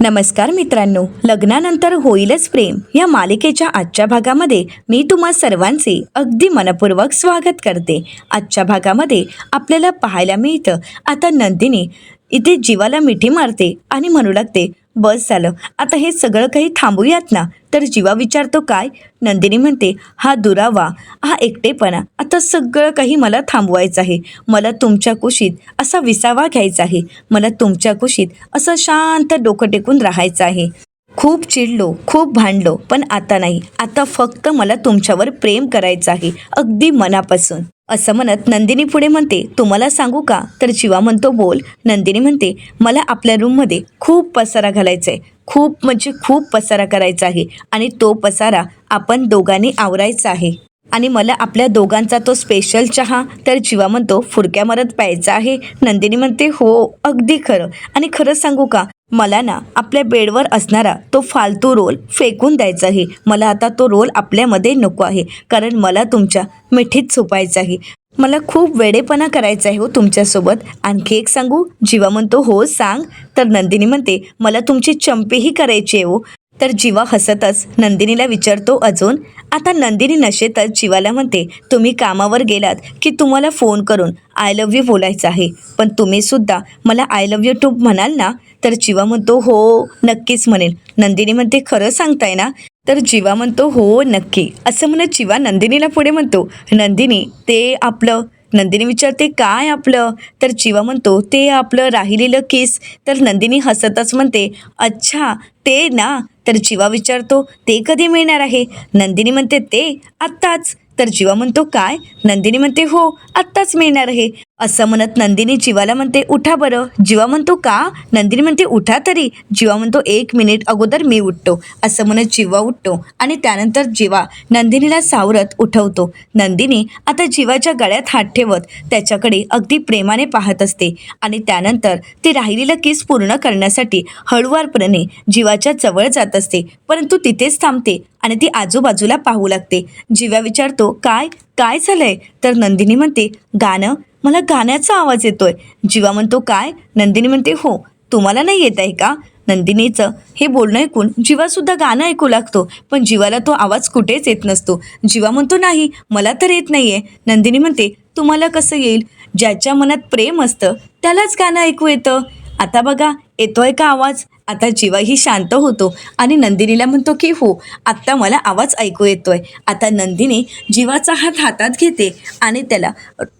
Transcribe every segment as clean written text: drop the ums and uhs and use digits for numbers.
नमस्कार मित्रांनो, लग्नानंतर होईलच प्रेम या मालिकेच्या आजच्या भागामध्ये मी तुम्हा सर्वांचे अगदी मनपूर्वक स्वागत करते. आजच्या भागामध्ये आपल्याला पाहायला मिळतं, आता नंदिनी इथे जीवाला मिठी मारते आणि म्हणू लागते, बस झालं, आता हे सगळं काही थांबूयात ना. तर जीवा विचारतो काय. नंदिनी म्हणते, हा दुरावा, हा एकटेपणा, आता सगळं काही मला थांबवायचं आहे. मला तुमच्या कुशीत असा विसावा घ्यायचा आहे. मला तुमच्या कुशीत असं शांत डोकं टेकून राहायचं आहे. खूप चिडलो, खूप भांडलो, पण आता नाही. आता फक्त मला तुमच्यावर प्रेम करायचं आहे, अगदी मनापासून. असं म्हणत नंदिनी पुढे म्हणते, तुम्हाला सांगू का. तर जीवा म्हणतो, बोल. नंदिनी म्हणते, मला आपल्या रूममध्ये खूप पसारा घालायचा आहे, खूप म्हणजे खूप पसारा करायचा आहे आणि तो पसारा आपण दोघांनी आवरायचा आहे. आणि मला आपल्या दोघांचा तो स्पेशल चहा. तर जीवा म्हणतो, फुडक्या मारत प्यायचा आहे. नंदिनी म्हणते, हो अगदी खरं. आणि खरं सांगू का, मला ना आपल्या बेडवर असणारा तो फालतू रोल फेकून द्यायचा आहे. मला आता तो रोल आपल्यामध्ये नको आहे, कारण मला तुमच्या मिठीत झोपायचं आहे. मला खूप वेडेपणा करायचा आहे हो तुमच्यासोबत. आणखी एक सांगू. जीवा म्हणतो, हो सांग. तर नंदिनी म्हणते, मला तुमची चंपीही करायची आहे हो. तर जीवा हसतच नंदिनीला विचारतो अजून. आता नंदिनी नशेतच जीवाला म्हणते, तुम्ही कामावर गेलात की तुम्हाला फोन करून आय लव्ह यू बोलायचं आहे, पण तुम्ही सुद्धा मला आय लव्ह यू टू म्हणाल ना. तर जीवा म्हणतो, हो नक्कीच म्हणेल. नंदिनी म्हणते, खरं सांगताय ना. तर जीवा म्हणतो, हो नक्की. असं म्हणत जीवा नंदिनीला पुढे म्हणतो, नंदिनी ते आपलं. नंदिनी विचारते, काय आपलं. तर जीवा म्हणतो, ते आपलं राहिलेलं किस. तर नंदिनी हसतच म्हणते, अच्छा ते ना. तर जीवा विचारतो, ते कधी मिळणार आहे. नंदिनी म्हणते, ते आत्ताच. तर जीवा म्हणतो, काय. नंदिनी म्हणते, हो आत्ताच मिळणार आहे. असं म्हणत नंदिनी जीवाला म्हणते, उठा बरं. जीवा म्हणतो, का. नंदिनी म्हणते, उठा तरी. जीवा म्हणतो, 1 मिनिट अगोदर मी उठतो. असं म्हणत जीवा उठतो आणि त्यानंतर जीवा नंदिनीला सावरत उठवतो. नंदिनी आता जीवाच्या गळ्यात हात ठेवत त्याच्याकडे अगदी प्रेमाने पाहत असते आणि त्यानंतर ती राहिलेलं किस पूर्ण करण्यासाठी हळुवारपणे जीवाच्या जवळ जात असते, परंतु तिथेच थांबते आणि ती आजूबाजूला पाहू लागते. जीवा विचारतो, काय काय झालंय. तर नंदिनी म्हणते, गाणं, मला गाण्याचा आवाज येतोय. जीवा म्हणतो, काय. नंदिनी म्हणते, हो तुम्हाला नाही येत आहे का. नंदिनीचं हे बोलणं ऐकून जीवासुद्धा गाणं ऐकू लागतो, पण जीवाला तो आवाज कुठेच येत नसतो. जीवा म्हणतो, नाही मला तर येत नाही आहे. नंदिनी म्हणते, तुम्हाला कसं येईल. ज्याच्या मनात प्रेम असतं त्यालाच गाणं ऐकू येतं. आता बघा येतोय का आवाज. आता जीवाही शांत होतो आणि नंदिनीला म्हणतो की हो आत्ता मला आवाज ऐकू येतोय. आता नंदिनी जीवाचा हात हातात घेते आणि त्याला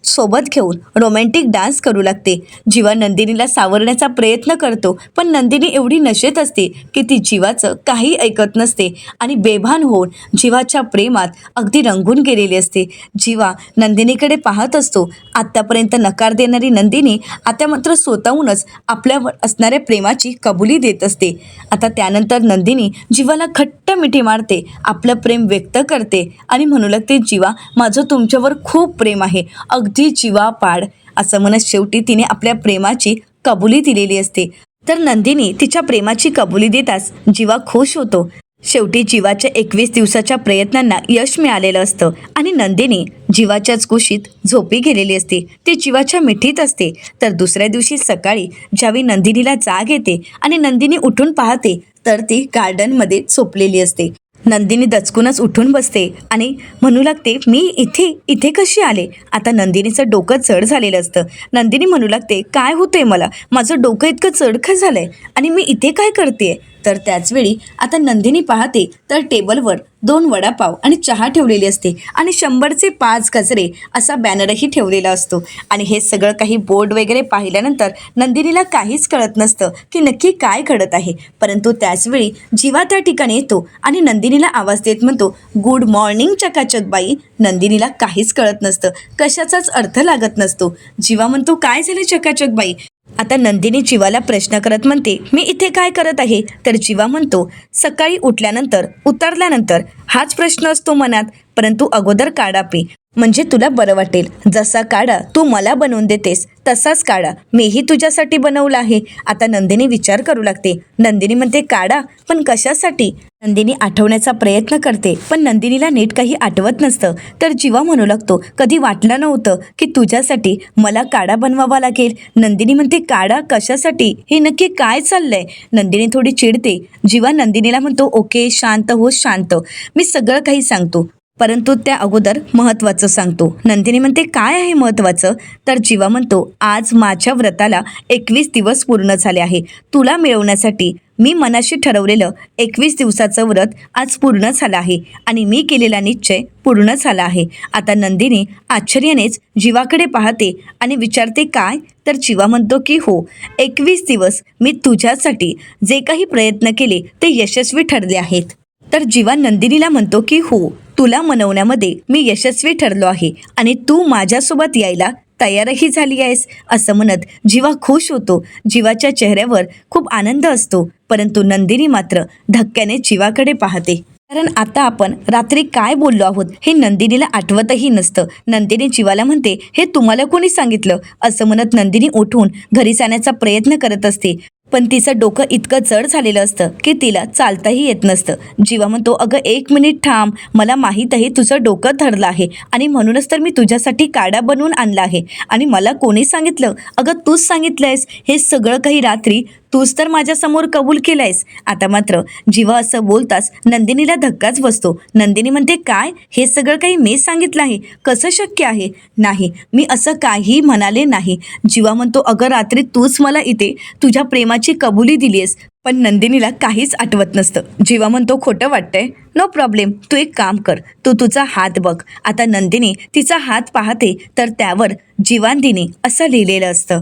सोबत घेऊन रोमॅन्टिक डान्स करू लागते. जीवा नंदिनीला सावरण्याचा प्रयत्न करतो, पण नंदिनी एवढी नशेत असते की ती जीवाचं काही ऐकत नसते आणि बेभान होऊन जीवाच्या प्रेमात अगदी रंगून गेलेली असते. जीवा नंदिनीकडे पाहत असतो. आत्तापर्यंत नकार देणारी नंदिनी आता मात्र स्वतःहूनच आपल्यावर असणाऱ्या प्रेमाची कबुली देत असते. आता त्यानंतर नंदिनी जीवाला घट्ट मिठी मारते, आपलं प्रेम व्यक्त करते आणि म्हणू लागते, जीवा माझं तुमच्यावर खूप प्रेम आहे, अगदी जीवा पाड. असं म्हणत शेवटी तिने आपल्या प्रेमाची कबुली दिलेली असते. तर नंदिनी तिच्या प्रेमाची कबुली देताच जीवा खुश होतो. शेवटी जीवाच्या 21 दिवसाच्या प्रयत्नांना यश मिळालेलं असतं आणि नंदिनी जीवाच्याच कुशीत झोपी गेलेली असते. ती जीवाच्या मिठीत असते. तर दुसऱ्या दिवशी सकाळी ज्यावेळी नंदिनीला जाग येते आणि नंदिनी उठून पाहते तर ती गार्डनमध्ये झोपलेली असते. नंदिनी दचकूनच उठून बसते आणि म्हणू लागते, मी इथे इथे कशी आले. आता नंदिनीचं डोकं जड झालेलं असतं. नंदिनी म्हणू लागते, काय होतंय मला, माझं डोकं इतकं जड का झालंय आणि मी इथे काय करते. तर त्याचवेळी आता नंदिनी पाहते तर टेबलवर 2 वडापाव आणि चहा ठेवलेली असते आणि 100चे 5 गजरे असा बॅनरही ठेवलेला असतो. आणि हे सगळं काही बोर्ड वगैरे पाहिल्यानंतर नंदिनीला काहीच कळत नसतं की नक्की काय घडत आहे. परंतु त्याचवेळी जीवा त्या ठिकाणी येतो आणि नंदिनीला आवाज देत म्हणतो, गुड मॉर्निंग चकाचक बाई. नंदिनीला काहीच कळत नसतं, कशाचाच अर्थ लागत नसतो. जीवा म्हणतो, काय झालं चकाचक बाई. आता नंदिनी जीवाला प्रश्न करत म्हणते, मी इथे काय करत आहे. तर जीवा म्हणतो, सकाळी उठल्यानंतर उतरल्यानंतर हाच प्रश्न असतो मनात, परंतु अगोदर काढा पी. म्हणजे तुला बरं वाटेल. जसा काढा तू मला बनवून देतेस तसाच काढा मीही तुझ्यासाठी बनवला आहे. आता नंदिनी विचार करू लागते. नंदिनी म्हणते काढा, पण कशासाठी? नंदिनी आठवण्याचा प्रयत्न करते, पण नंदिनीला नीट काही आठवत नसतं. तर जीवा म्हणू लागतो, कधी वाटलं नव्हतं की तुझ्यासाठी मला काढा बनवावा लागेल. नंदिनी म्हणते काढा कशासाठी? हे नक्की काय चाललंय? नंदिनी थोडी चिडते. जीवा नंदिनीला म्हणतो, ओके शांत हो शांत, मी सगळं काही सांगतो, परंतु त्या अगोदर महत्त्वाचं सांगतो. नंदिनी म्हणते काय आहे महत्त्वाचं? तर जीवा म्हणतो, आज माझ्या व्रताला 21 दिवस पूर्ण झाले आहे. तुला मिळवण्यासाठी मी मनाशी ठरवलेलं 21 दिवसाचं व्रत आज पूर्ण झालं आहे आणि मी केलेला निश्चय पूर्ण झाला आहे. आता नंदिनी आश्चर्यानेच जीवाकडे पाहते आणि विचारते काय? तर जीवा म्हणतो की हो, 21 दिवस मी तुझ्यासाठी जे काही प्रयत्न केले ते यशस्वी ठरले आहेत. तर जीवा नंदिनीला म्हणतो की हो, तुला मनवण्यामध्ये मी यशस्वी ठरलो आहे आणि तू माझ्यासोबत यायला तयारही झाली आहेस. असं म्हणत जीवा खुश होतो. जीवाच्या चेहऱ्यावर खूप आनंद असतो, परंतु नंदिनी मात्र धक्क्याने जीवाकडे पाहते. कारण आता आपण रात्री काय बोललो आहोत हे नंदिनीला आठवतही नसतं. नंदिनी जीवाला म्हणते, हे तुम्हाला कोणी सांगितलं? असं म्हणत नंदिनी उठून घरी जाण्याचा प्रयत्न करत असते, पण तिचं डोकं इतकं जड झालेलं असतं की तिला चालताही येत नसतं. जीवा म्हणतो, अगं 1 मिनिट थांब, मला माहीत आहे तुझं डोकं धरलं आहे आणि म्हणूनच तर मी तुझ्यासाठी काढा बनवून आणला आहे. आणि मला कोणी सांगितलं? अगं तूच सांगितलंयस. हे सगळं काही रात्री तूच तर माझ्यासमोर कबूल केलंयस. आता मात्र जीवा असं बोलताच नंदिनीला धक्काच बसतो. नंदिनी म्हणते, काय? हे सगळं काही मी सांगितलं आहे? कसं शक्य आहे? नाही, मी असं काही म्हणाले नाही. जीवा म्हणतो, अगं रात्री तूच मला इथे तुझ्या प्रेमाची कबुली दिलीस. पण नंदिनीला काहीच आठवत नसतं. जीवा म्हणतो, खोटं वाटतंय? नो प्रॉब्लेम, तू एक काम कर, तू तुझा हात बघ. आता नंदिनी तिचा हात पाहते तर त्यावर जीवांदिनी असं लिहिलेलं असतं.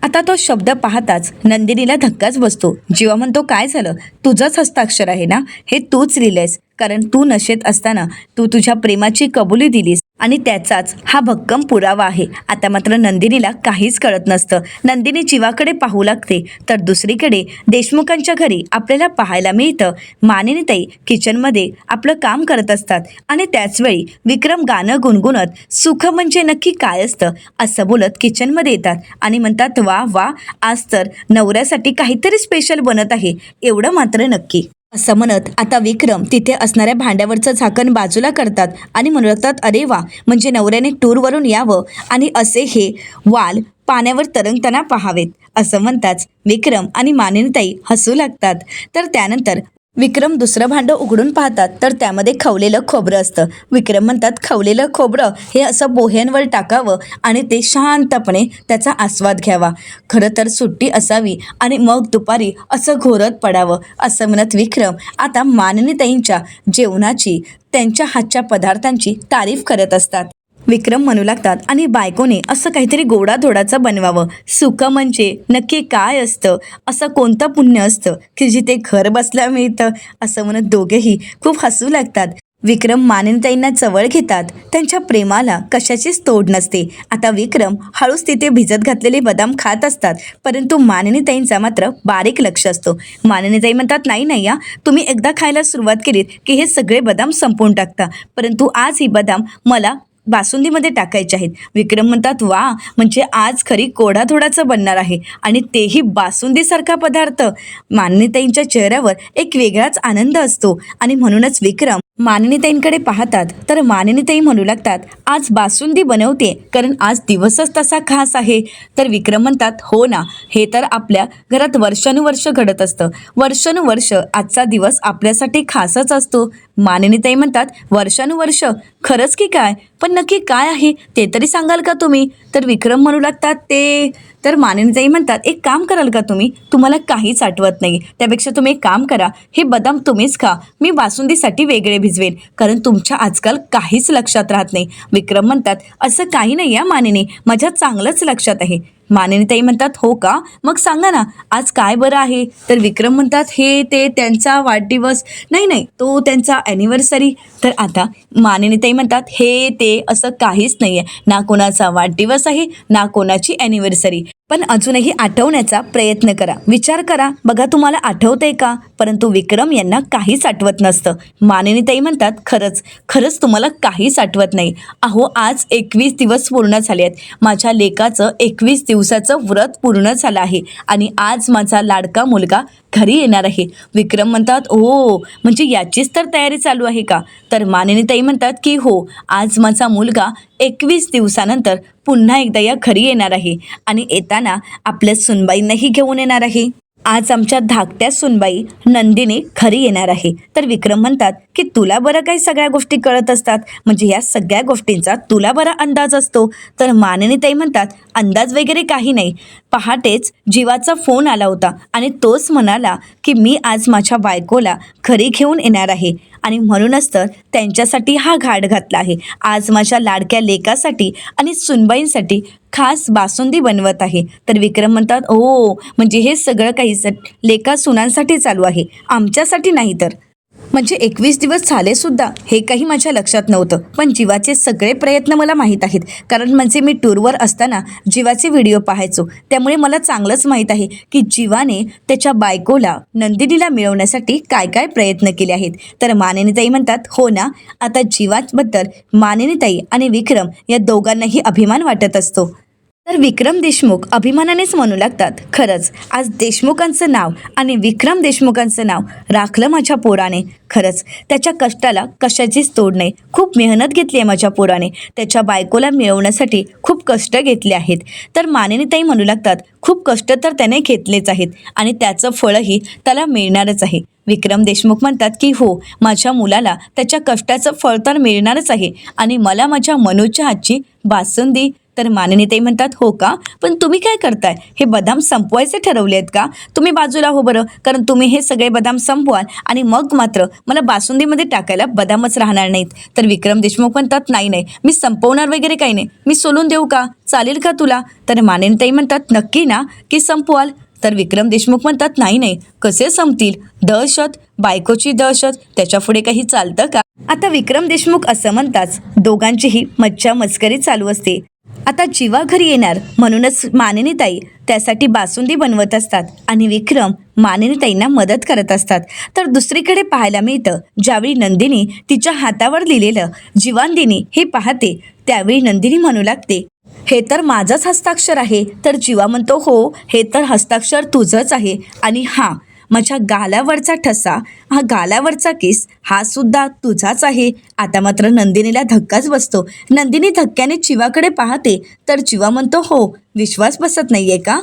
आता तो शब्द पाहताच नंदिनीला धक्काच बसतो. जीवा म्हणतो, काय झालं? तुझंच हस्ताक्षर आहे ना? हे तूच लिहिलंयस, कारण तू नशेत असताना तू तुझ्या प्रेमाची कबुली दिलीस आणि त्याचाच हा भक्कम पुरावा आहे. आता मात्र नंदिनीला काहीच कळत नसतं. नंदिनी जीवाकडे पाहू लागते तर दुसरीकडे देशमुखांच्या घरी आपल्याला पाहायला मिळतं, मानिनीताई किचनमध्ये आपलं काम करत असतात आणि त्याचवेळी विक्रम गाणं गुणगुणत सुख म्हणजे नक्की काय असतं असं बोलत किचनमध्ये येतात आणि म्हणतात, वा वा, आज तर नवऱ्यासाठी काहीतरी स्पेशल बनत आहे, एवढं मात्र नक्की. असं म्हणत आता विक्रम तिथे असणाऱ्या भांड्यावरचं झाकण बाजूला करतात आणि म्हणू लागतात, अरे वा, म्हणजे नवऱ्याने टूरवरून यावं आणि असे हे वाल पाण्यावर तरंगताना पाहावेत. असं म्हणताच विक्रम आणि मानिनीताई हसू लागतात. तर त्यानंतर विक्रम दुसरं भांडं उघडून पाहतात तर त्यामध्ये खवलेलं खोबरं असतं. विक्रम म्हणतात, खवलेलं खोबरं हे असं पोह्यांवर टाकावं आणि ते शांतपणे त्याचा आस्वाद घ्यावा. खरं तर सुट्टी असावी आणि मग दुपारी असं घोरत पडावं. असं म्हणत विक्रम आता मानिनीताईंच्या जेवणाची, त्यांच्या हातच्या पदार्थांची तारीफ करत असतात. विक्रम म्हणू लागतात, आणि बायकोने असं काहीतरी गोडाधोडाचं बनवावं. सुख म्हणजे नक्की काय असतं? असं कोणतं पुण्य असतं की जिथे घर बसल्या मिळतं? असं म्हणत दोघेही खूप हसू लागतात. विक्रम मानिनीताईंना जवळ घेतात. त्यांच्या प्रेमाला कशाचीच तोड नसते. आता विक्रम हळूच तिथे भिजत घातलेले बदाम खात असतात, परंतु मानिनीताईंचा मात्र बारीक लक्ष असतो. मानिनीताई म्हणतात, नाही नाही या, तुम्ही एकदा खायला सुरुवात केलीत की हे सगळे बदाम संपवून टाकता, परंतु आज ही बदाम मला बासुंदीमध्ये टाकायचे आहेत. विक्रम म्हणतात, वा, म्हणजे आज खरी गोडाधोडाचं बनणार आहे आणि तेही बासुंदीसारखा पदार्थ. मानिनीताईंच्या चेहऱ्यावर एक वेगळाच आनंद असतो आणि म्हणूनच विक्रम मानिनीताईंकडे पाहतात तर मानिनीताई म्हणू लागतात, आज बासुंदी बनवते कारण आज दिवसच तसा खास आहे. तर विक्रम म्हणतात, हो ना, हे तर आपल्या घरात वर्षानुवर्ष घडत असतं. वर्षानुवर्ष आजचा दिवस आपल्यासाठी खासच असतो. मानिनीताई म्हणतात, वर्षानुवर्ष? खरंच की काय? पण नक्की काय आहे ते तरी सांगाल का तुम्ही? तर विक्रम म्हणू लागतात, ते तर मानिनीताई म्हणतात, एक काम कराल का तुम्ही? तुम्हाला काहीच आठवत नाही, त्यापेक्षा तुम्ही एक काम करा, हे बदाम तुम्हीच खा, मी बासुंदीसाठी वेगळे भिजवेन, कारण तुमच्या आजकाल काहीच लक्षात राहत नाही. विक्रम म्हणतात, असं काही नाही या मानिनी, माझ्या चांगलंच लक्षात आहे. मानिनीताई म्हणतात, हो का? मग सांगा ना, आज काय बरं आहे? तर विक्रम म्हणतात, हे ते त्यांचा वाढदिवस, नाही नाही, तो त्यांचा ॲनिव्हर्सरी. तर आता मानिनीताई म्हणतात, हे ते असं काहीच नाही आहे, ना कोणाचा वाढदिवस आहे ना कोणाची ॲनिव्हर्सरी. पण अजूनही आठवण्याचा प्रयत्न करा, विचार करा, बघा तुम्हाला आठवतंय का? परंतु विक्रम यांना काहीच आठवत नसतं. मानिनीताई म्हणतात, खरंच खरंच तुम्हाला काहीच आठवत नाही. अहो, आज 21 दिवस पूर्ण झाले आहेत. माझ्या लेकाचं 21 दिवसाचं व्रत पूर्ण झालं आहे आणि आज माझा लाडका मुलगा घरी येणार आहे. विक्रम म्हणतात, ओ म्हणजे याचीच तर तयारी चालू आहे का? तर मानिनीताई म्हणतात की हो, आज माझा मुलगा 21 दिवसानंतर पुन्हा एकदा या घरी येणार आहे आणि येताना आपल्या सुनबाईंनाही घेऊन येणार आहे. आज आमच्या धाकट्या सुनबाई नंदिनी घरी येणार आहे. तर विक्रम म्हणतात की तुला बरं काही सगळ्या गोष्टी कळत असतात, म्हणजे या सगळ्या गोष्टींचा तुला बरा अंदाज असतो. तर मानिनीताई म्हणतात, अंदाज वगैरे काही नाही. पहाटेच जीवाचा फोन आला होता आणि तोच म्हणाला की मी आज माझ्या बायकोला घरी घेऊन येणार आहे आणि म्हणूनच तर त्यांच्यासाठी हा घाट घातला आहे. आज माझ्या लाडक्या लेकासाठी आणि सुनबाईंसाठी खास बासुंदी बनवत आहे. तर विक्रम म्हणतात, ओ म्हणजे हे सगळं काही लेका सुनांसाठी चालू आहे, आमच्यासाठी नाही तर. म्हणजे 21 दिवस झाले सुद्धा हे काही माझ्या लक्षात नव्हतं. पण जीवाचे सगळे प्रयत्न मला माहीत आहेत, कारण म्हणजे मी टूरवर असताना जीवाचे व्हिडिओ पाहायचो. त्यामुळे मला चांगलंच माहीत आहे की जीवाने त्याच्या बायकोला नंदिनीला मिळवण्यासाठी काय काय प्रयत्न केले आहेत. तर मानिनीताई म्हणतात, हो ना, आता जीवाबद्दल मानिनीताई आणि विक्रम या दोघांनाही अभिमान वाटत असतो. तर विक्रम देशमुख अभिमानानेच म्हणू लागतात, खरंच आज देशमुखांचं नाव आणि विक्रम देशमुखांचं नाव राखलं माझ्या पोराने. खरंच त्याच्या कष्टाला कशाचीच तोड नाही. खूप मेहनत घेतली आहे माझ्या पोराने, त्याच्या बायकोला मिळवण्यासाठी खूप कष्ट घेतले आहेत. तर मानिनीताई म्हणू लागतात, खूप कष्ट तर त्याने घेतलेच आहेत आणि त्याचं फळही त्याला मिळणारच आहे. विक्रम देशमुख म्हणतात की हो, माझ्या मुलाला त्याच्या कष्टाचं फळ तर मिळणारच आहे आणि मला माझ्या मनूच्या हातची बासुंदी. तर मानिनीताई म्हणतात, हो का, पण तुम्ही काय करताय? हे बदाम संपवायचे ठरवले आहेत का? तुम्ही बाजूला हो बरं, कारण तुम्ही हे सगळे बदाम संपवाल आणि मग मात्र मला बासुंदीमध्ये टाकायला बदामच राहणार नाहीत. तर विक्रम देशमुख म्हणतात, नाही नाही, मी संपवणार वगैरे काही नाही, मी सोलून देऊ का, चालेल का तुला? तर मानिनीताई म्हणतात, नक्की ना की संपवाल? तर विक्रम देशमुख म्हणतात, नाही नाही, कसे संपतील? दहशत, बायकोची दहशत, त्याच्यापुढे काही चालतं का? आता विक्रम देशमुख असं म्हणताच दोघांचीही मज्जा मस्करी चालू असते. आता जीवा घरी येणार म्हणूनच मानिनीताई त्यासाठी बासुंदी बनवत असतात आणि विक्रम मानिनीताईंना मदत करत असतात. तर दुसरीकडे पाहायला मिळतं, ज्यावेळी नंदिनी तिच्या हातावर लिहिलेलं जीवांदिनी हे पाहते, त्यावेळी नंदिनी म्हणू लागते, हे तर माझंच हस्ताक्षर आहे. तर जीवा म्हणतो, हो, हे तर हस्ताक्षर तुझंच आहे आणि हा माझ्या गालावरचा ठसा, हा गालावरचा किस, हा सुद्धा तुझाच आहे. आता मात्र नंदिनीला धक्काच बसतो. नंदिनी धक्क्याने जीवाकडे पाहते, तर जीवा म्हणतो, हो, विश्वास बसत नाहीये का?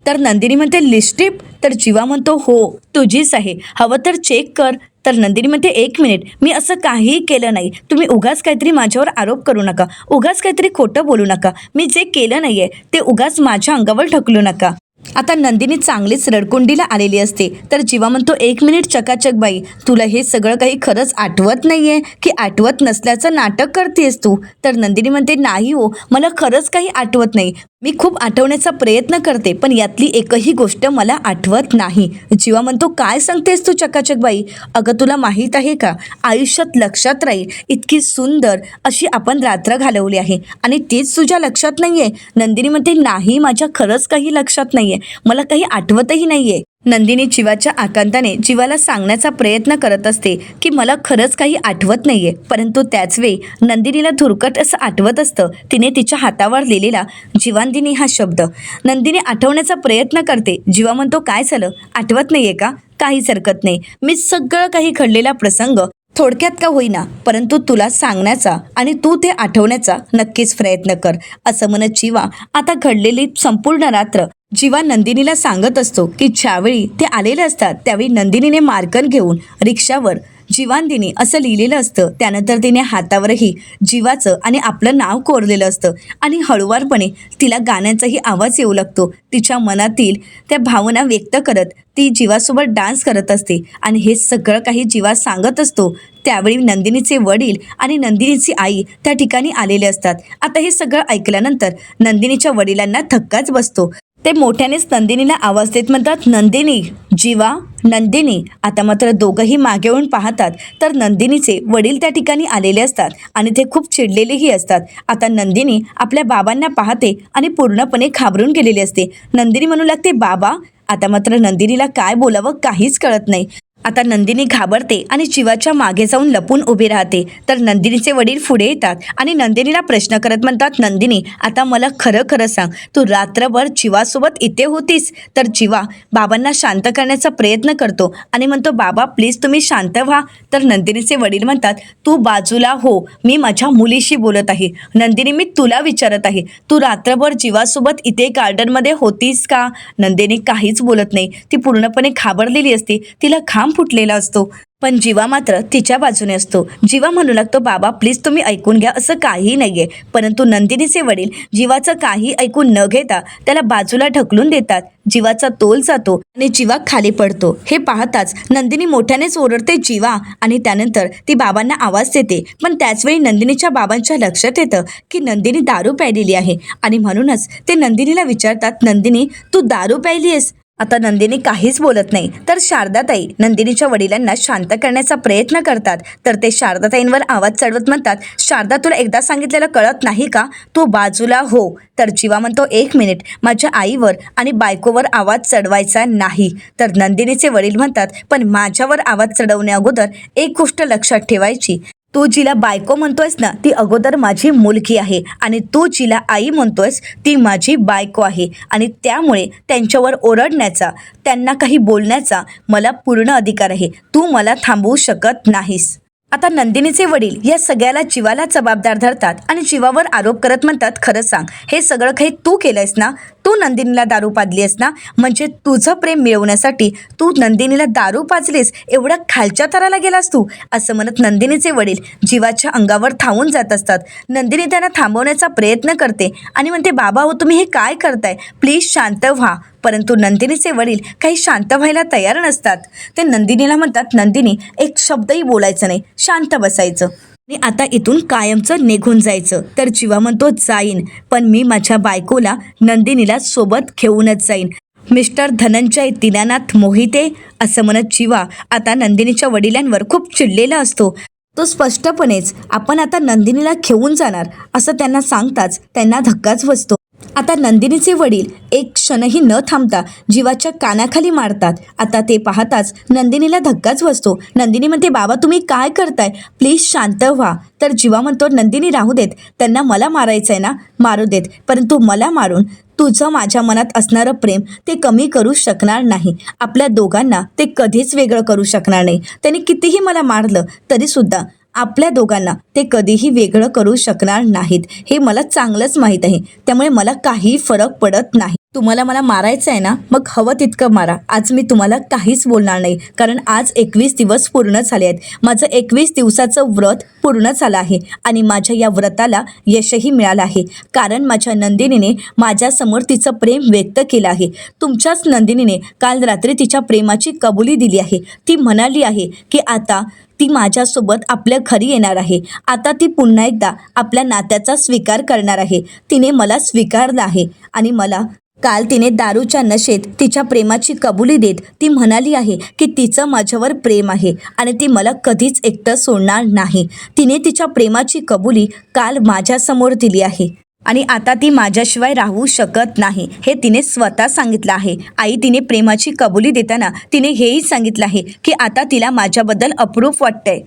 तर नंदिनी म्हणते, लिपस्टिक? तर जीवा म्हणतो, हो, तुझीच आहे, हवं तर चेक कर. तर नंदिनी म्हणते, एक मिनिट, मी असं काहीही केलं नाही. तुम्ही उगाच काहीतरी माझ्यावर आरोप करू नका, उगाच काहीतरी खोटं बोलू नका. मी जे केलं नाही आहे ते उगाच माझ्या अंगावर ढकलू नका. आता नंदिनी चांगलीच रडकुंडीला आलेली असते. तर जीवा म्हणतो, एक मिनिट चकाचक बाई, तुला हे सगळं काही खरंच आठवत नाही आहे की आठवत नसल्याचं नाटक करतेस तू? तर नंदिनी म्हणते, नाही हो, मला खरंच काही आठवत नाही. मी खूप आठवण्याचा प्रयत्न करते, पण यातली एकही गोष्ट मला आठवत नाही. जीवा म्हणतो, काय सांगतेस तू चकाचक बाई? अगं, तुला माहीत आहे का, आयुष्यात लक्षात राहील इतकी सुंदर अशी आपण रात्र घालवली आहे आणि तीच तुझ्या लक्षात नाही आहे? नंदिनी म्हणते, नाही, माझ्या खरंच काही लक्षात नाही आहे, मला काही आठवतही नाही आहे. नंदिनी जीवाच्या आकांताने जीवाला सांगण्याचा प्रयत्न करत असते की मला खरंच काही आठवत नाहीये. परंतु त्याचवेळी नंदिनीला धुरकट असं आठवत असतं. तिने तिच्या हातावर लिहिलेला जीवांदिनी हा शब्द. नंदिनी आठवण्याचा प्रयत्न करते. जीवा म्हणतो, काय झालं, आठवत नाहीये का? काहीच हरकत नाही, मी सगळं काही घडलेला प्रसंग थोडक्यात का होईना परंतु तुला सांगण्याचा आणि तू ते आठवण्याचा नक्कीच प्रयत्न कर. असं म्हणत जीवा आता घडलेली संपूर्ण रात्र जीवा नंदिनीला सांगत असतो की ज्यावेळी ते आलेले असतात त्यावेळी नंदिनीने मार्कन घेऊन रिक्षावर जीवांदिनी असं लिहिलेलं असतं. त्यानंतर तिने हातावरही जीवाचं आणि आपलं नाव कोरलेलं असतं आणि हळुवारपणे तिला गाण्याचाही आवाज येऊ लागतो. तिच्या मनातील त्या भावना व्यक्त करत ती जीवासोबत डान्स करत असते आणि हे सगळं काही जीवा सांगत असतो. त्यावेळी नंदिनीचे वडील आणि नंदिनीची आई त्या ठिकाणी आलेले असतात. आता हे सगळं ऐकल्यानंतर नंदिनीच्या वडिलांना धक्काच बसतो. ते मोठ्यानेच नंदिनीला आवाज देत म्हणतात, नंदिनी, जीवा, नंदिनी. आता मात्र दोघंही मागे येऊन पाहतात तर नंदिनीचे वडील त्या ठिकाणी आलेले असतात आणि ते खूप चिडलेलेही असतात. आता नंदिनी आपल्या बाबांना पाहते आणि पूर्णपणे घाबरून गेलेली असते. नंदिनी म्हणू लागते, बाबा. आता मात्र नंदिनीला काय बोलावं काहीच कळत नाही. आता नंदिनी घाबरते आणि जीवाच्या मागे जाऊन लपून उभी राहते. तर नंदिनीचे वडील पुढे येतात आणि नंदिनीला प्रश्न करत म्हणतात, नंदिनी, आता मला खरं खरं सांग, तू रात्रभर जीवासोबत इथे होतीस? तर जीवा बाबांना शांत करण्याचा प्रयत्न करतो आणि म्हणतो, बाबा प्लीज तुम्ही शांत व्हा. तर नंदिनीचे वडील म्हणतात, तू बाजूला हो, मी माझ्या मुलीशी बोलत आहे. नंदिनी, मी तुला विचारत आहे, तू रात्रभर जीवासोबत इथे गार्डनमध्ये होतीस का? नंदिनी काहीच बोलत नाही. ती पूर्णपणे घाबरलेली असते. तिला घाम फुटलेला असतो. पण जीवा मात्र तिच्या बाजूने असतो. जीवा म्हणू लागतो, बाबा प्लीज तुम्ही ऐकून घ्या, असं काही नाहीये. परंतु नंदिनीचे वडील जीवाचं काही ऐकून न घेता त्याला बाजूला ढकलून देतात. जीवाचा तोल जातो आणि जीवा खाली पडतो. हे पाहताच नंदिनी मोठ्यानेच ओरडते, जीवा, आणि त्यानंतर ती बाबांना आवाज देते. पण त्याचवेळी नंदिनीच्या बाबांच्या लक्षात येतं की नंदिनी दारू प्यायलेली आहे आणि म्हणूनच ते नंदिनीला विचारतात, नंदिनी, तू दारू प्यायली आहेस? आता नंदिनी काहीच बोलत नाही. तर शारदाताई नंदिनीच्या वडिलांना शांत करण्याचा प्रयत्न करतात. तर ते शारदाताईंवर आवाज चढवत म्हणतात, शारदा, तुला एकदा सांगितलेलं कळत नाही का? तू बाजूला हो. तर जीवा म्हणतो, एक मिनिट, माझ्या आईवर आणि बायकोवर आवाज चढवायचा नाही. तर नंदिनीचे वडील म्हणतात, पण माझ्यावर आवाज चढवण्या अगोदर एक गोष्ट लक्षात ठेवायची, तू जिला बायको म्हणतोयस ना, ती अगोदर माझी मुलगी आहे आणि तू जिला आई म्हणतोयस ती माझी बायको आहे आणि त्यामुळे त्यांच्यावर ओरडण्याचा, त्यांना काही बोलण्याचा मला पूर्ण अधिकार आहे. तू मला थांबवू शकत नाहीस. आता नंदिनीचे वडील या सगळ्याला जीवाला जबाबदार धरतात आणि जीवावर आरोप करत म्हणतात, खरं सांग, हे सगळं काही तू केलंयस ना? तू नंदिनीला दारू पाजलीस ना? म्हणजे तुझं प्रेम मिळवण्यासाठी तू नंदिनीला दारू पाजलीस? एवढ्या खालच्या थराला गेलास तू? असं म्हणत नंदिनीचे वडील जीवाच्या अंगावर धावून जात असतात. नंदिनी त्यांना थांबवण्याचा प्रयत्न करते आणि म्हणते, बाबा हो, तुम्ही हे काय करताय? प्लीज शांत व्हा. परंतु नंदिनीचे वडील काही शांत व्हायला तयार नसतात. ते नंदिनीला म्हणतात, नंदिनी, एक शब्दही बोलायचं नाही, शांत बसायचं आणि आता इथून कायमचं निघून जायचं. तर जीवा म्हणतो, जाईन, पण मी माझ्या बायकोला नंदिनीला सोबत घेऊनच जाईन. मिस्टर धनंजय दीनानाथ मोहिते. असं म्हणत जीवा आता नंदिनीच्या वडिलांवर खूप चिडलेला असतो. तो स्पष्टपणेच आपण आता नंदिनीला घेऊन जाणार असं त्यांना सांगताच त्यांना धक्काच बसतो. आता नंदिनीचे वडील एक क्षणही न थांबता जीवाच्या कानाखाली मारतात. आता ते पाहताच नंदिनीला धक्काच बसतो. नंदिनी म्हणते, बाबा तुम्ही काय करताय? प्लीज शांत व्हा. तर जीवा म्हणतो, नंदिनी राहू देत, त्यांना मला मारायचं आहे ना, मारू देत, परंतु मला मारून तुझं माझ्या मनात असणारं प्रेम ते कमी करू शकणार नाही. आपल्या दोघांना ते कधीच वेगळं करू शकणार नाही. त्यांनी कितीही मला मारलं तरीसुद्धा आपल्या दोघांना ते कधीही वेगळं करू शकणार नाहीत. हे मला चांगलंच माहीत आहे. त्यामुळे मला काही फरक पडत नाही. तुम्हाला मला मारायचं आहे ना, मग हवं तितकं मारा. आज मी तुम्हाला काहीच बोलणार नाही, कारण आज 21 दिवस पूर्ण झाले आहेत. माझं 21 दिवसाचं व्रत पूर्ण झालं आहे आणि माझ्या या व्रताला यशही मिळालं आहे, कारण माझ्या नंदिनीने माझ्यासमोर तिचं प्रेम व्यक्त केलं आहे. तुमच्याच नंदिनीने काल रात्री तिच्या प्रेमाची कबुली दिली आहे. ती म्हणाली आहे की आता ती माझ्यासोबत आपल्या घरी येणार आहे. आता ती पुन्हा एकदा आपल्या नात्याचा स्वीकार करणार आहे. तिने मला स्वीकारलं आहे आणि मला काल तिने दारूच्या नशेत तिच्या प्रेमाची कबुली देत ती म्हणाली आहे की तिचं माझ्यावर प्रेम आहे आणि ती मला कधीच एकटं सोडणार नाही. तिने तिच्या प्रेमाची कबुली काल माझ्यासमोर दिली आहे आणि आता ती माझ्याशिवाय राहू शकत नाही, हे तिने स्वतः सांगितलं आहे. आई, तिने प्रेमाची कबुली देताना तिने हेही सांगितलं आहे की आता तिला माझ्याबद्दल अप्रूप वाटतंय.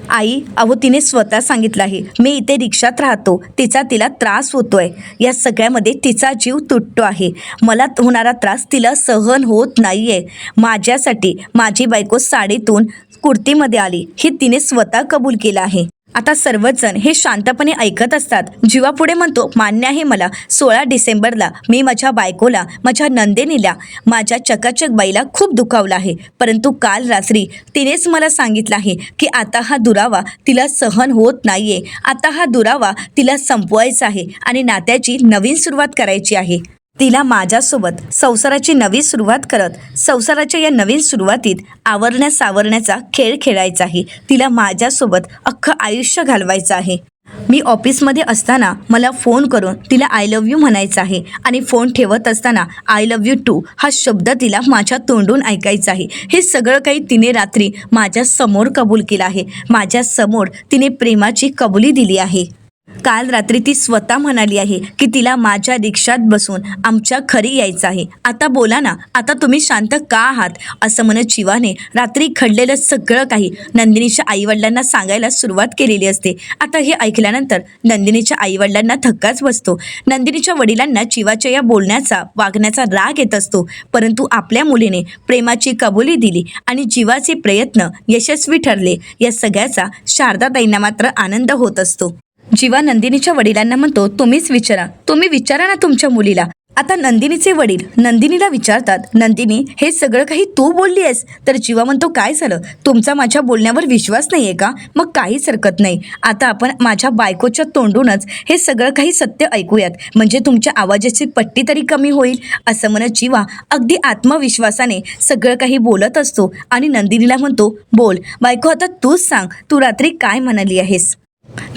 आई, अहो, तिने स्वतः सांगितलं आहे, मी इथे रिक्षात राहतो, तिला त्रास होतोय, या सगळ्यामध्ये तिचा जीव तुटतो आहे. मला होणारा त्रास तिला सहन होत नाहीये. माझ्यासाठी माझी बायको साडीतून कुर्तीमध्ये आली, हे तिने स्वतः कबूल केलं आहे. आता सर्वच जण हे शांतपणे ऐकत असतात. जीवा पुढे म्हणतो, मान्य आहे मला, 16 डिसेंबरला मी माझ्या बायकोला, माझ्या नंदिनीला, माझ्या चकाचक बाईला खूप दुखावलं आहे, परंतु काल रात्री तिनेच मला सांगितलं आहे की आता हा दुरावा तिला सहन होत नाहीये. आता हा दुरावा तिला संपवायचा आहे आणि नात्याची नवीन सुरुवात करायची आहे. तिला माझ्यासोबत संसाराची नवी सुरुवात करत संसाराच्या या नवीन सुरुवातीत आवरण्या सावरण्याचा खेळ खेळायचा आहे. तिला माझ्यासोबत अख्खं आयुष्य घालवायचं आहे. मी ऑफिसमध्ये असताना मला फोन करून तिला आय लव्ह यू म्हणायचं आहे आणि फोन ठेवत असताना आय लव्ह यू टू हा शब्द तिला माझ्या तोंडून ऐकायचा आहे. हे सगळं काही तिने रात्री माझ्या समोर कबूल केलं आहे. माझ्या समोर तिने प्रेमाची कबुली दिली आहे. काल रात्री ती स्वतः म्हणाली आहे की तिला माझ्या रिक्षात बसून आमच्या घरी यायचं आहे. आता बोला ना, आता तुम्ही शांत का आहात? असं म्हणत जीवाने रात्री घडलेलं सगळं काही नंदिनीच्या आईवडिलांना सांगायला सुरुवात केलेली असते. आता हे ऐकल्यानंतर नंदिनीच्या आईवडिलांना धक्काच बसतो. नंदिनीच्या वडिलांना जीवाच्या या बोलण्याचा वागण्याचा राग येत असतो. परंतु आपल्या मुलीने प्रेमाची कबुली दिली आणि जीवाचे प्रयत्न यशस्वी ठरले या सगळ्याचा शारदाताईंना मात्र आनंद होत असतो. जीवा नंदिनीच्या वडिलांना म्हणतो, तुम्ही विचारा ना तुमच्या मुलीला. आता नंदिनीचे वडील नंदिनीला विचारतात, नंदिनी हे सगळं काही तू बोलली आहेस? तर जीवा म्हणतो, काय झालं? तुमचा माझ्या बोलण्यावर विश्वास नाही आहे का? मग काहीच हरकत नाही, आता आपण माझ्या बायकोच्या तोंडूनच हे सगळं काही सत्य ऐकूयात, म्हणजे तुमच्या आवाजाची पट्टी तरी कमी होईल. असं म्हणत जीवा अगदी आत्मविश्वासाने सगळं काही बोलत असतो आणि नंदिनीला म्हणतो, बोल बायको, आता तूच सांग, तू रात्री काय म्हणाली आहेस?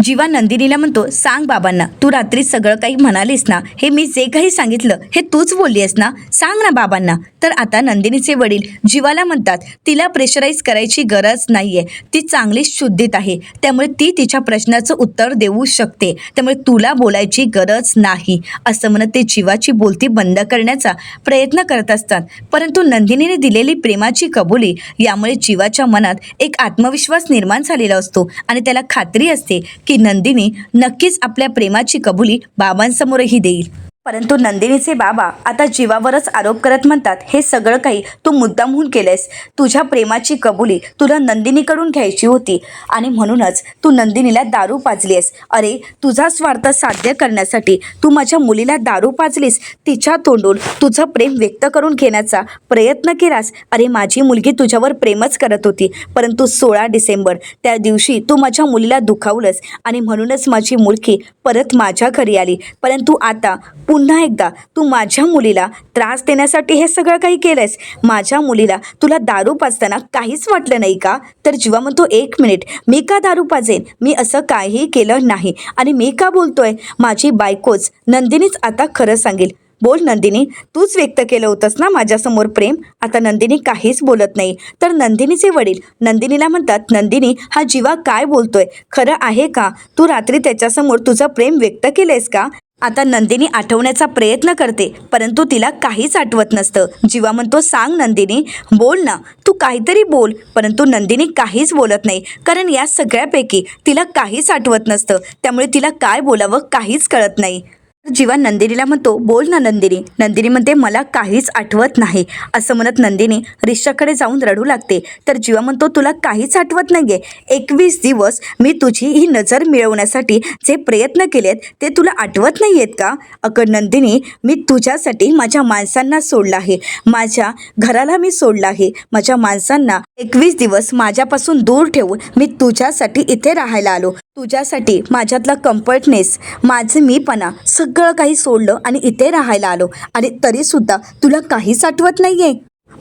जीवा नंदिनीला म्हणतो, सांग बाबांना, तू रात्री सगळं काही म्हणालीस ना, हे मी जे काही सांगितलं हे तूच बोलली आहेस ना, सांग ना बाबांना. तर आता नंदिनीचे वडील जीवाला म्हणतात, तिला प्रेशराईज करायची गरज नाहीये, ती चांगली शुद्धीत आहे, त्यामुळे ती तिच्या प्रश्नाचं उत्तर देऊ शकते, त्यामुळे तुला बोलायची गरज नाही. असं म्हणत ते जीवाची बोलती बंद करण्याचा प्रयत्न करत असतात. परंतु नंदिनीने दिलेली प्रेमाची कबुली यामुळे जीवाच्या मनात एक आत्मविश्वास निर्माण झालेला असतो आणि त्याला खात्री असते की नंदिनी नक्कीच आपल्या प्रेमाची कबुली बाबांसमोरही देईल. परंतु नंदिनीचे बाबा आता जीवावरच आरोप करत म्हणतात, हे सगळं काही तू मुद्दामहून केलंयस. तुझ्या प्रेमाची कबुली तुला नंदिनीकडून घ्यायची होती आणि म्हणूनच तू नंदिनीला दारू पाजलीस. अरे, तुझा स्वार्थ साध्य करण्यासाठी तू माझ्या मुलीला दारू पाजलीस, तिच्या तोंडून तुझं प्रेम व्यक्त करून घेण्याचा प्रयत्न केलास. अरे, माझी मुलगी तुझ्यावर प्रेमच करत होती, परंतु 16 डिसेंबर त्या दिवशी तू माझ्या मुलीला दुखावलंस आणि म्हणूनच माझी मुलगी परत माझ्या घरी आली. परंतु आता पुन्हा एकदा तू माझ्या मुलीला त्रास देण्यासाठी हे सगळं काही केलंयस. माझ्या मुलीला तुला दारू पाजताना काहीच वाटलं नाही का? तर जीवा म्हणतो, एक मिनिट, मी का दारू पाजेन? मी असं काहीही केलं नाही आणि मी का बोलतोय? माझी बायकोच नंदिनीच आता खरं सांगेल. बोल नंदिनी, तूच व्यक्त केलं होतंस ना माझ्यासमोर प्रेम. आता नंदिनी काहीच बोलत नाही. तर नंदिनीचे वडील नंदिनीला म्हणतात, नंदिनी, हा जीवा काय बोलतोय खरं आहे का? तू रात्री त्याच्यासमोर तुझं प्रेम व्यक्त केलंयस का? आता नंदिनी आठवण्याचा प्रयत्न करते, परंतु तिला काहीच आठवत नसतं. जीवा म्हणतो, सांग नंदिनी, बोल ना, तू काहीतरी बोल. परंतु नंदिनी काहीच बोलत नाही, कारण या सगळ्यापैकी तिला काहीच आठवत नसतं, त्यामुळे तिला काय बोलावं काहीच कळत नाही. जीवा नंदिनीला म्हणतो, बोल ना नंदिनी. नंदिनी म्हणते, मला काहीच आठवत नाही. असं म्हणत नंदिनी रिक्षाकडे जाऊन रडू लागते. तर जीवा म्हणतो, तुला काहीच आठवत नाहीये? 21 दिवस मी तुझी ही नजर मिळवण्यासाठी जे प्रयत्न केलेत ते तुला आठवत नाही आहेत का? अगं नंदिनी, मी तुझ्यासाठी माझ्या माणसांना सोडलं आहे, माझ्या घराला मी सोडलं आहे. माझ्या माणसांना 21 दिवस माझ्यापासून दूर ठेवून मी तुझ्यासाठी इथे राहायला आलो. तुझ्यासाठी माझ्यातला कम्फर्टनेस, माझे मीपणा सगळं काही सोडलं आणि इथे राहायला आलो, आणि तरीसुद्धा तुला काहीच आठवत नाही आहे?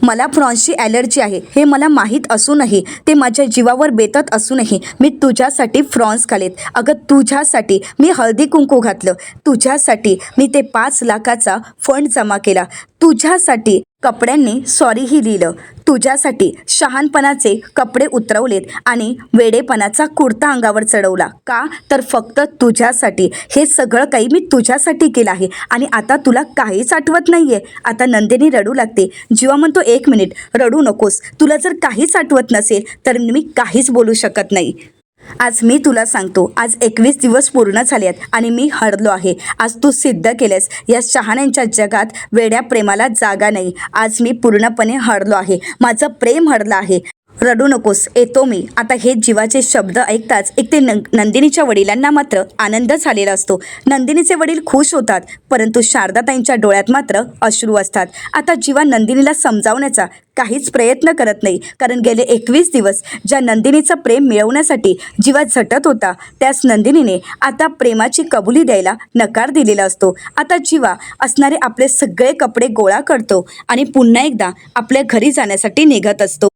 मला फ्रॉन्सची ॲलर्जी आहे हे मला माहीत असूनही, ते माझ्या जीवावर बेतत असूनही मी तुझ्यासाठी फ्रॉन्स खालेत. अगं तुझ्यासाठी मी हळदी कुंकू घातलं, तुझ्यासाठी मी ते 5 लाखाचा फंड जमा केला, तुझ्यासाठी कपड्यांनी सॉरीही लिहिलं, तुझ्यासाठी शहाणपणाचे कपडे उतरवलेत आणि वेडेपणाचा कुर्ता अंगावर चढवला. का? तर फक्त तुझ्यासाठी. हे सगळं काही मी तुझ्यासाठी केलं आहे आणि आता तुला काहीच आठवत नाहीये. आता नंदिनी रडू लागते. जीवा म्हणतो, एक मिनिट, रडू नकोस. तुला जर काहीच आठवत नसेल तर मी काहीच बोलू शकत नाही. आज मी तुला सांगतो, आज 21 दिवस पूर्ण झाले आहेत आणि मी हरलो आहे. आज तू सिद्ध केलेस, या शहाण्यांच्या जगात वेड्या प्रेमाला जागा नाही. आज मी पूर्णपणे हरलो आहे, माझं प्रेम हरलं आहे. रडू नकोस, येतो मी. आता हे जीवाचे शब्द ऐकताच ते नंदिनीच्या वडिलांना मात्र आनंद झालेला असतो. नंदिनीचे वडील खुश होतात, परंतु शारदाताईंच्या डोळ्यात मात्र अश्रू असतात. आता जीवा नंदिनीला समजावण्याचा काहीच प्रयत्न करत नाही, कारण गेले 21 दिवस ज्या नंदिनीचं प्रेम मिळवण्यासाठी जीवा झटत होता, त्याच नंदिनीने आता प्रेमाची कबुली द्यायला नकार दिलेला असतो. आता जीवा असणारे आपले सगळे कपडे गोळा करतो आणि पुन्हा एकदा आपल्या घरी जाण्यासाठी निघत असतो.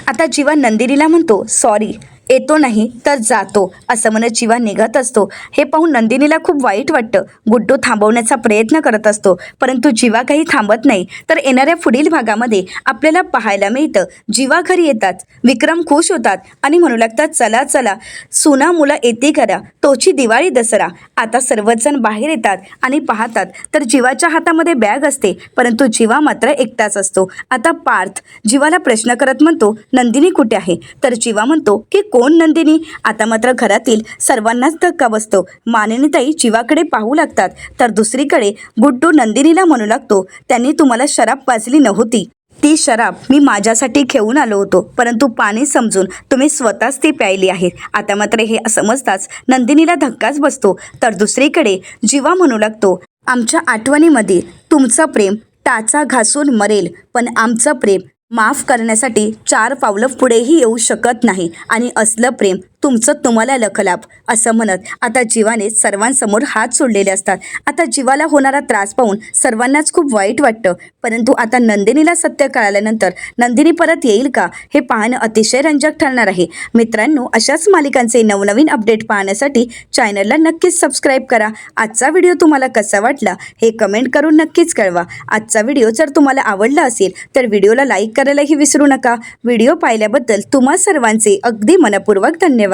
आता जीवा नंदिनीला म्हणतो, सॉरी, येतो नाही तर जातो असं म्हणत जीवा निघत असतो. हे पाहून नंदिनीला खूप वाईट वाटतं. गुड्डू थांबवण्याचा प्रयत्न करत असतो, परंतु जीवा काही थांबत नाही. तर येणाऱ्या पुढील भागामध्ये आपल्याला पाहायला मिळतं, जीवा घरी येतात, विक्रम खुश होतात आणि म्हणू लागतात, चला चला सुना मुलं येते करा, तोची दिवाळी दसरा. आता सर्वजण बाहेर येतात आणि पाहतात तर जीवाच्या हातामध्ये बॅग असते, परंतु जीवा मात्र एकटाच असतो. आता पार्थ जीवाला प्रश्न करत म्हणतो, नंदिनी कुठे आहे? तर जीवा म्हणतो की कोण नंदिनी? आता मात्र घरातील सर्वांनाच धक्का बसतो. मानिनीताई जीवाकडे पाहू लागतात, तर दुसरीकडे गुड्डू नंदिनीला म्हणू लागतो, त्यांनी तुम्हाला शराब पाजली नव्हती, ती शराब मी माझ्यासाठी घेऊन आलो होतो, परंतु पाणी समजून तुम्ही स्वतःच ती प्यायली आहे. आता मात्र हे समजताच नंदिनीला धक्काच बसतो. तर दुसरीकडे जीवा म्हणू लागतो, आमच्या आठवणीमध्ये तुमचं प्रेम टाचा घासून मरेल, पण आमचं प्रेम माफ करण्यासाठी 4 पावलं पुढेही येऊ शकत नाही आणि असलं प्रेम तुमचं तुम्हाला लखलाप. असं म्हणत आता जीवाने सर्वांसमोर हात सोडलेले असतात. आता जीवाला होणारा त्रास पाहून सर्वांनाच खूप वाईट वाटतं, परंतु आता नंदिनीला सत्य कळाल्यानंतर नंदिनी परत येईल का हे पाहणं अतिशय रंजक ठरणार आहे. मित्रांनो, अशाच मालिकांचे नवनवीन अपडेट पाहण्यासाठी चॅनलला नक्कीच सबस्क्राईब करा. आजचा व्हिडिओ तुम्हाला कसा वाटला हे कमेंट करून नक्कीच कळवा. आजचा व्हिडिओ जर तुम्हाला आवडला असेल तर व्हिडिओला लाईक करायलाही विसरू नका. व्हिडिओ पाहिल्याबद्दल तुम्हा सर्वांचे अगदी मनपूर्वक धन्यवाद.